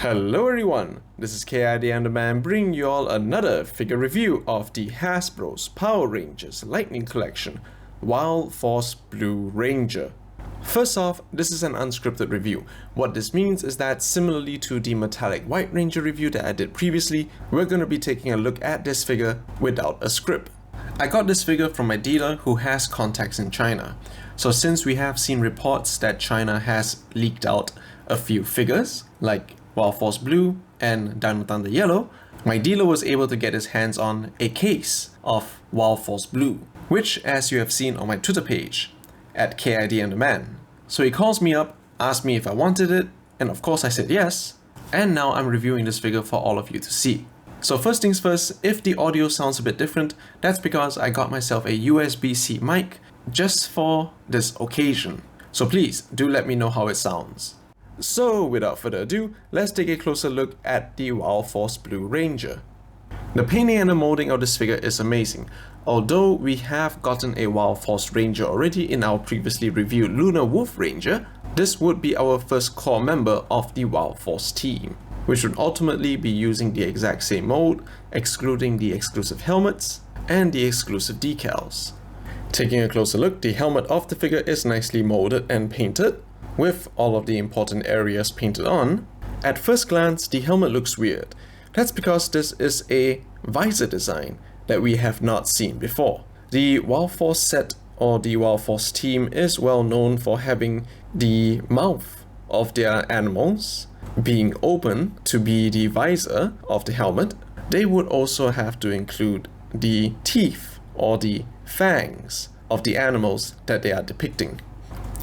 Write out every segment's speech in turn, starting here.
Hello everyone, this is KID and the Man bringing you all another figure review of the Hasbro's Power Rangers Lightning Collection, Wild Force Blue Ranger. First off, this is an unscripted review. What this means is that similarly to the Metallic White Ranger review that I did previously, we're going to be taking a look at this figure without a script. I got this figure from my dealer who has contacts in China. So since we have seen reports that China has leaked out a few figures, like Wild Force Blue and Dino Thunder Yellow, my dealer was able to get his hands on a case of Wild Force Blue, which as you have seen on my Twitter page, at KID and the Man. So he calls me up, asked me if I wanted it, and of course I said yes, and now I'm reviewing this figure for all of you to see. So first things first, if the audio sounds a bit different, that's because I got myself a USB-C mic just for this occasion. So please do let me know how it sounds. So without further ado, let's take a closer look at the Wild Force Blue Ranger. The painting and the molding of this figure is amazing. Although we have gotten a Wild Force Ranger already in our previously reviewed Lunar Wolf Ranger, this would be our first core member of the Wild Force team, which would ultimately be using the exact same mold, excluding the exclusive helmets and the exclusive decals. Taking a closer look, the helmet of the figure is nicely molded and painted, with all of the important areas painted on. At first glance, the helmet looks weird. That's because this is a visor design that we have not seen before. The Wild Force set or the Wild Force team is well known for having the mouth of their animals being open to be the visor of the helmet. They would also have to include the teeth or the fangs of the animals that they are depicting.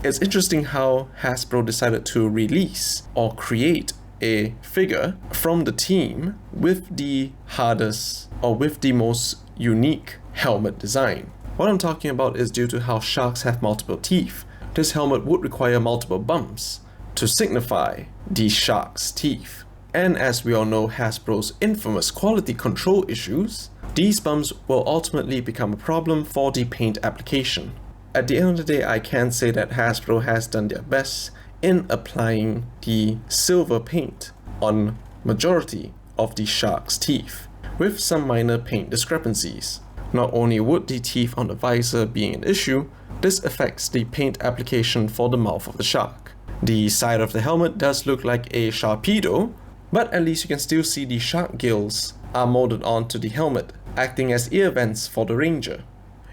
It's interesting how Hasbro decided to release or create a figure from the team with the hardest or with the most unique helmet design. What I'm talking about is due to how sharks have multiple teeth. This helmet would require multiple bumps to signify the shark's teeth. And as we all know Hasbro's infamous quality control issues, these bumps will ultimately become a problem for the paint application. At the end of the day, I can say that Hasbro has done their best in applying the silver paint on majority of the shark's teeth, with some minor paint discrepancies. Not only would the teeth on the visor being an issue, this affects the paint application for the mouth of the shark. The side of the helmet does look like a Sharpedo, but at least you can still see the shark gills are molded onto the helmet, acting as ear vents for the Ranger.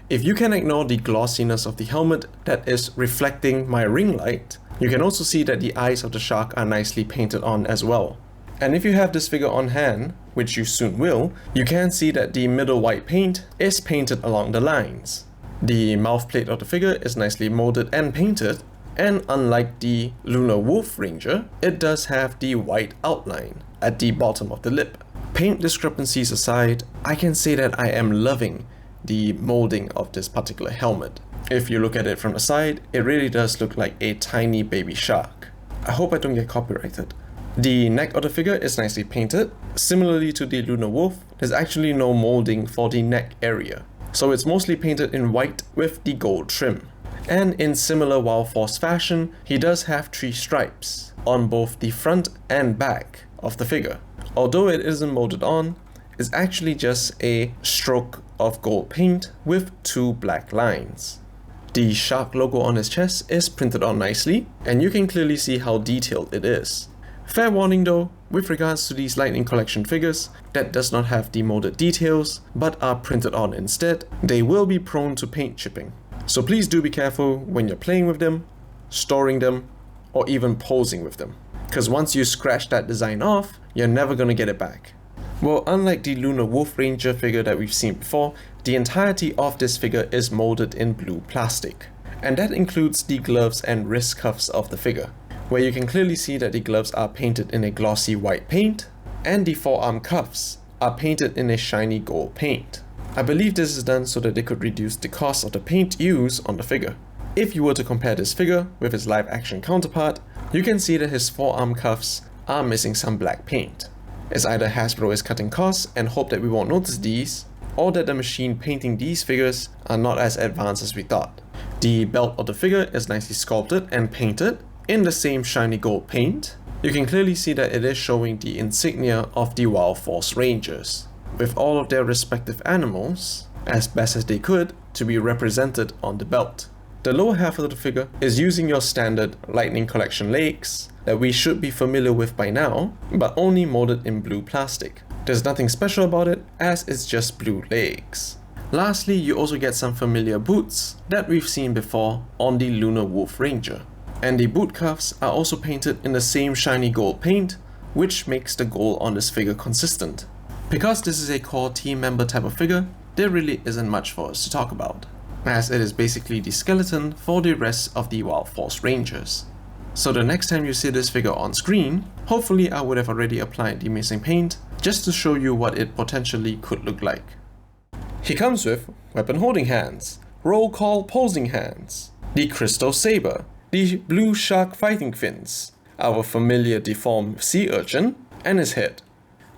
If you can ignore the glossiness of the helmet that is reflecting my ring light, you can also see that the eyes of the shark are nicely painted on as well. And if you have this figure on hand, which you soon will, you can see that the middle white paint is painted along the lines. The mouth plate of the figure is nicely molded and painted, and unlike the Lunar Wolf Ranger, it does have the white outline at the bottom of the lip. Paint discrepancies aside, I can say that I am loving the molding of this particular helmet. If you look at it from the side, it really does look like a tiny baby shark. I hope I don't get copyrighted. The neck of the figure is nicely painted. Similarly to the Lunar Wolf, there's actually no molding for the neck area, so it's mostly painted in white with the gold trim. And in similar Wild Force fashion, he does have 3 stripes on both the front and back of the figure. Although it isn't molded on, it's actually just a stroke of gold paint with 2 black lines. The shark logo on his chest is printed on nicely, and you can clearly see how detailed it is. Fair warning though, with regards to these Lightning Collection figures that does not have the molded details but are printed on instead, they will be prone to paint chipping. So please do be careful when you're playing with them, storing them, or even posing with them. Because once you scratch that design off, you're never gonna get it back. Well, unlike the Lunar Wolf Ranger figure that we've seen before, the entirety of this figure is molded in blue plastic. And that includes the gloves and wrist cuffs of the figure, where you can clearly see that the gloves are painted in a glossy white paint, and the forearm cuffs are painted in a shiny gold paint. I believe this is done so that they could reduce the cost of the paint used on the figure. If you were to compare this figure with his live action counterpart, you can see that his forearm cuffs are missing some black paint. It's either Hasbro is cutting costs and hope that we won't notice these, or that the machine painting these figures are not as advanced as we thought. The belt of the figure is nicely sculpted and painted in the same shiny gold paint, you can clearly see that it is showing the insignia of the Wild Force Rangers, with all of their respective animals, as best as they could, to be represented on the belt. The lower half of the figure is using your standard Lightning Collection legs that we should be familiar with by now, but only molded in blue plastic. There's nothing special about it, as it's just blue legs. Lastly, you also get some familiar boots that we've seen before on the Lunar Wolf Ranger. And the boot cuffs are also painted in the same shiny gold paint, which makes the gold on this figure consistent. Because this is a core team member type of figure, there really isn't much for us to talk about, as it is basically the skeleton for the rest of the Wild Force Rangers. So the next time you see this figure on screen, hopefully I would have already applied the missing paint, just to show you what it potentially could look like. He comes with weapon holding hands, roll call posing hands, the crystal saber, the blue shark fighting fins, our familiar deformed sea urchin, and his head.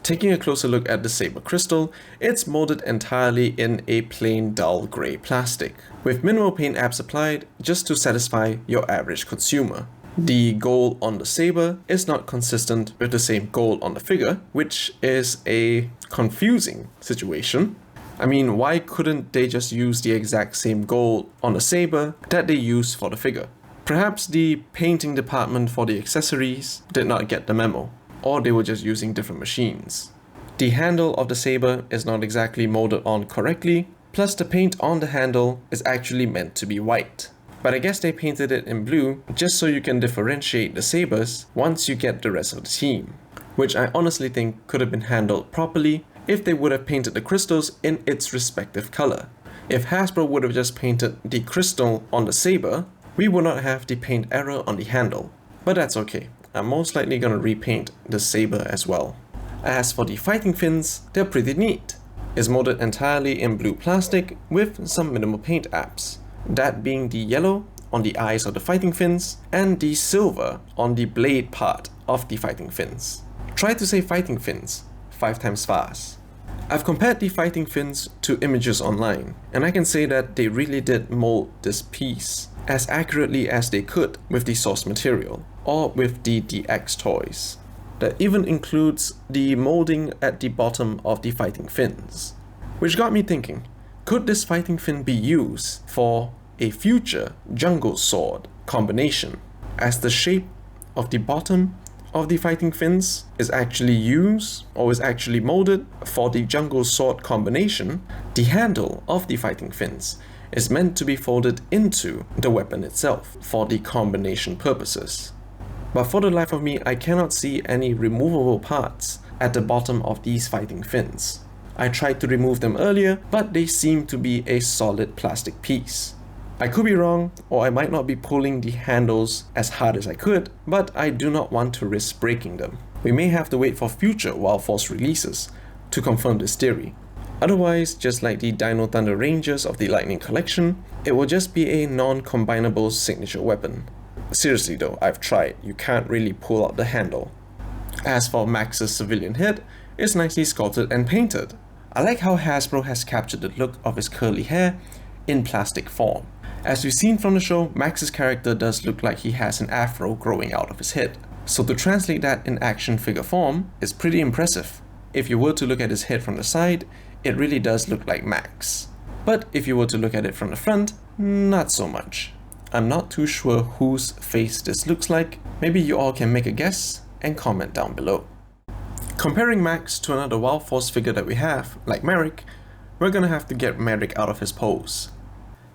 Taking a closer look at the saber crystal, it's molded entirely in a plain dull grey plastic, with minimal paint apps applied just to satisfy your average consumer. The gold on the saber is not consistent with the same gold on the figure, which is a confusing situation. I mean, why couldn't they just use the exact same gold on the saber that they used for the figure? Perhaps the painting department for the accessories did not get the memo, or they were just using different machines. The handle of the saber is not exactly molded on correctly, plus the paint on the handle is actually meant to be white. But I guess they painted it in blue just so you can differentiate the sabers once you get the rest of the team, which I honestly think could have been handled properly if they would have painted the crystals in its respective color. If Hasbro would have just painted the crystal on the saber, we would not have the paint error on the handle. But that's okay, I'm most likely gonna repaint the saber as well. As for the fighting fins, they're pretty neat. It's molded entirely in blue plastic with some minimal paint apps, that being the yellow on the eyes of the fighting fins and the silver on the blade part of the fighting fins. Try to say fighting fins 5 times fast. I've compared the fighting fins to images online, and I can say that they really did mold this piece as accurately as they could with the source material, or with the DX toys. That even includes the molding at the bottom of the fighting fins. Which got me thinking, could this fighting fin be used for a future jungle sword combination, as the shape of the bottom of the fighting fins is actually used or is actually molded for the jungle sword combination? The handle of the fighting fins is meant to be folded into the weapon itself for the combination purposes. But for the life of me, I cannot see any removable parts at the bottom of these fighting fins. I tried to remove them earlier, but they seem to be a solid plastic piece. I could be wrong, or I might not be pulling the handles as hard as I could, but I do not want to risk breaking them. We may have to wait for future Wild Force releases to confirm this theory. Otherwise, just like the Dino Thunder Rangers of the Lightning Collection, it will just be a non-combinable signature weapon. Seriously though, I've tried, you can't really pull out the handle. As for Max's civilian head, it's nicely sculpted and painted. I like how Hasbro has captured the look of his curly hair in plastic form. As we've seen from the show, Max's character does look like he has an afro growing out of his head. So to translate that in action figure form is pretty impressive. If you were to look at his head from the side, it really does look like Max. But if you were to look at it from the front, not so much. I'm not too sure whose face this looks like. Maybe you all can make a guess and comment down below. Comparing Max to another Wild Force figure that we have, like Merrick, we're gonna have to get Merrick out of his pose.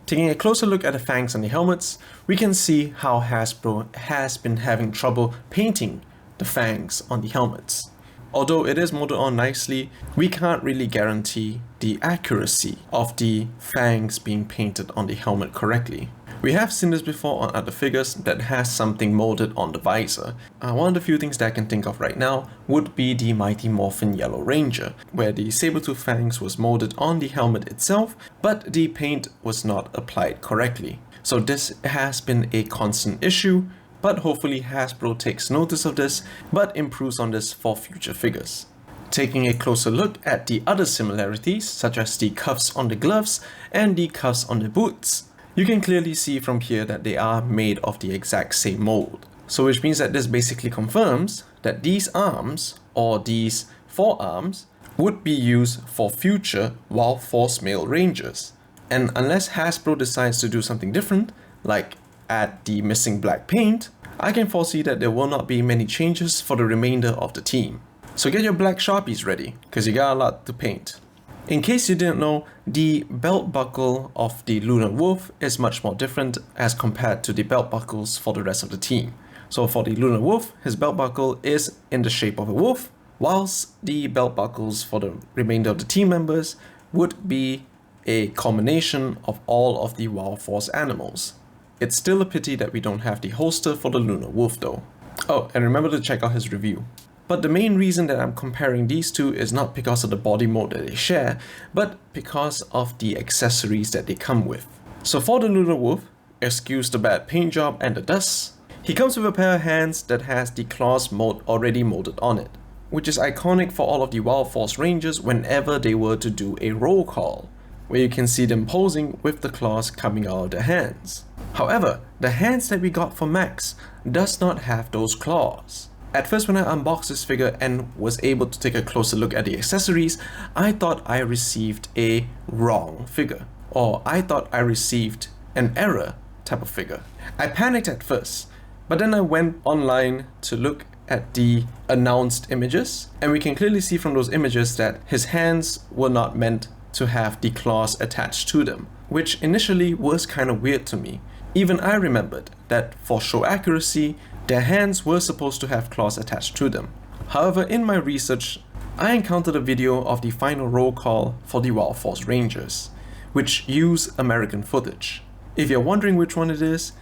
Taking a closer look at the fangs on the helmets, we can see how Hasbro has been having trouble painting the fangs on the helmets. Although it is molded on nicely, we can't really guarantee the accuracy of the fangs being painted on the helmet correctly. We have seen this before on other figures that has something molded on the visor. One of the few things that I can think of right now would be the Mighty Morphin Yellow Ranger, where the saber-tooth fangs was molded on the helmet itself, but the paint was not applied correctly. So this has been a constant issue, but hopefully Hasbro takes notice of this, but improves on this for future figures. Taking a closer look at the other similarities, such as the cuffs on the gloves and the cuffs on the boots, you can clearly see from here that they are made of the exact same mold. So which means that this basically confirms that these arms, or these forearms, would be used for future Wild Force male rangers. And unless Hasbro decides to do something different, like add the missing black paint, I can foresee that there will not be many changes for the remainder of the team. So get your black Sharpies ready, cause you got a lot to paint. In case you didn't know, the belt buckle of the Lunar Wolf is much more different as compared to the belt buckles for the rest of the team. So for the Lunar Wolf, his belt buckle is in the shape of a wolf, whilst the belt buckles for the remainder of the team members would be a combination of all of the Wild Force animals. It's still a pity that we don't have the holster for the Lunar Wolf though. Oh, and remember to check out his review. But the main reason that I'm comparing these two is not because of the body mode that they share, but because of the accessories that they come with. So for the Lunar Wolf, excuse the bad paint job and the dust, he comes with a pair of hands that has the claws mode already molded on it, which is iconic for all of the Wild Force Rangers whenever they were to do a roll call, where you can see them posing with the claws coming out of their hands. However, the hands that we got for Max does not have those claws. At first when I unboxed this figure and was able to take a closer look at the accessories, I thought I received a wrong figure, or I thought I received an error type of figure. I panicked at first, but then I went online to look at the announced images, and we can clearly see from those images that his hands were not meant to have the claws attached to them, which initially was kind of weird to me. Even I remembered that for show accuracy, their hands were supposed to have claws attached to them. However, in my research, I encountered a video of the final roll call for the Wild Force Rangers, which use American footage. If you're wondering which one it is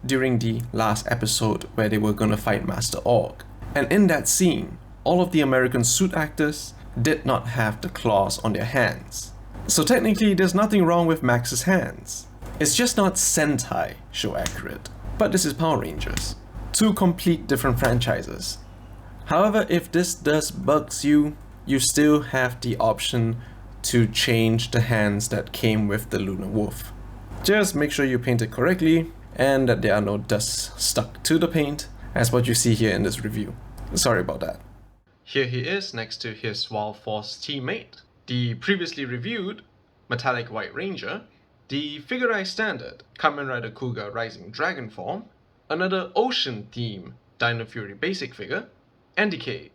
during the last episode where they were gonna fight Master Org. And in that scene, all of the American suit actors did not have the claws on their hands. So technically, there's nothing wrong with Max's hands. It's just not Sentai show accurate. But this is Power Rangers. Two complete different franchises. However, if this does bugs you, you still have the option to change the hands that came with the Lunar Wolf. Just make sure you paint it correctly and that there are no dusts stuck to the paint, as what you see here in this review. Sorry about that. Here he is next to his Wild Force teammate, the previously reviewed Metallic White Ranger, the Figurized Standard Kamen Rider Kuga Rising Dragon form, another Ocean theme Dino Fury basic figure, and Decade.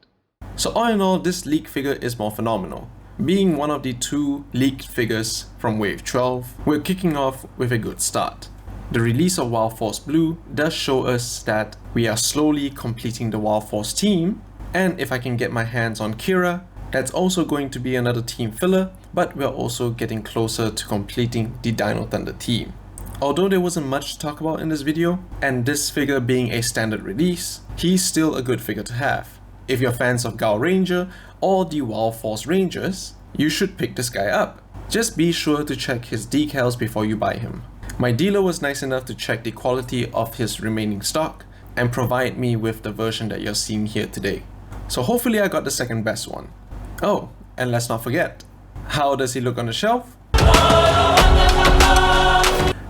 So all in all, this leaked figure is more phenomenal. Being one of the two leaked figures from Wave 12, we're kicking off with a good start. The release of Wild Force Blue does show us that we are slowly completing the Wild Force team, and if I can get my hands on Kira, that's also going to be another team filler, but we're also getting closer to completing the Dino Thunder team. Although there wasn't much to talk about in this video, and this figure being a standard release, he's still a good figure to have. If you're fans of Gal Ranger or the Wild Force Rangers, you should pick this guy up. Just be sure to check his decals before you buy him. My dealer was nice enough to check the quality of his remaining stock and provide me with the version that you're seeing here today. So hopefully I got the second best one. Oh, and let's not forget, how does he look on the shelf?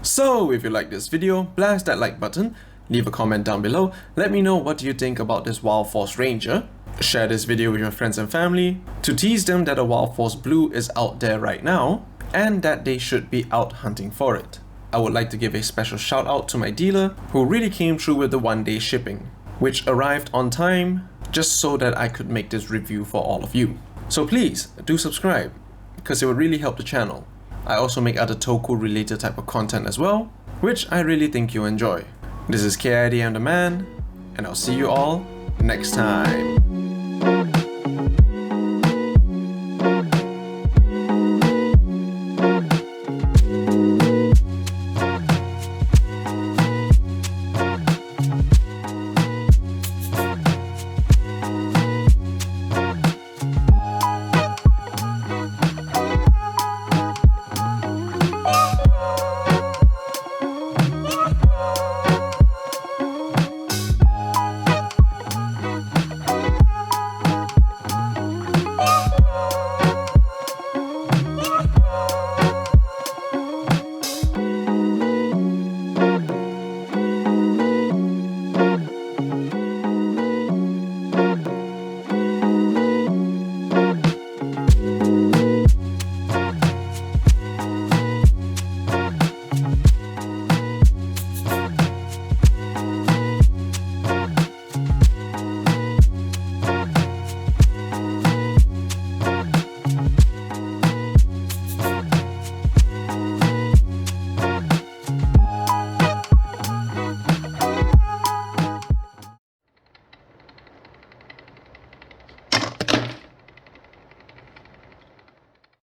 So if you like this video, blast that like button, leave a comment down below, let me know what you think about this Wild Force Ranger, share this video with your friends and family, to tease them that a Wild Force Blue is out there right now, and that they should be out hunting for it. I would like to give a special shout out to my dealer, who really came through with the one-day shipping, which arrived on time, just so that I could make this review for all of you. So please, do subscribe, because it would really help the channel. I also make other Toku related type of content as well, which I really think you'll enjoy. This is KID, I'm the man, and I'll see you all next time.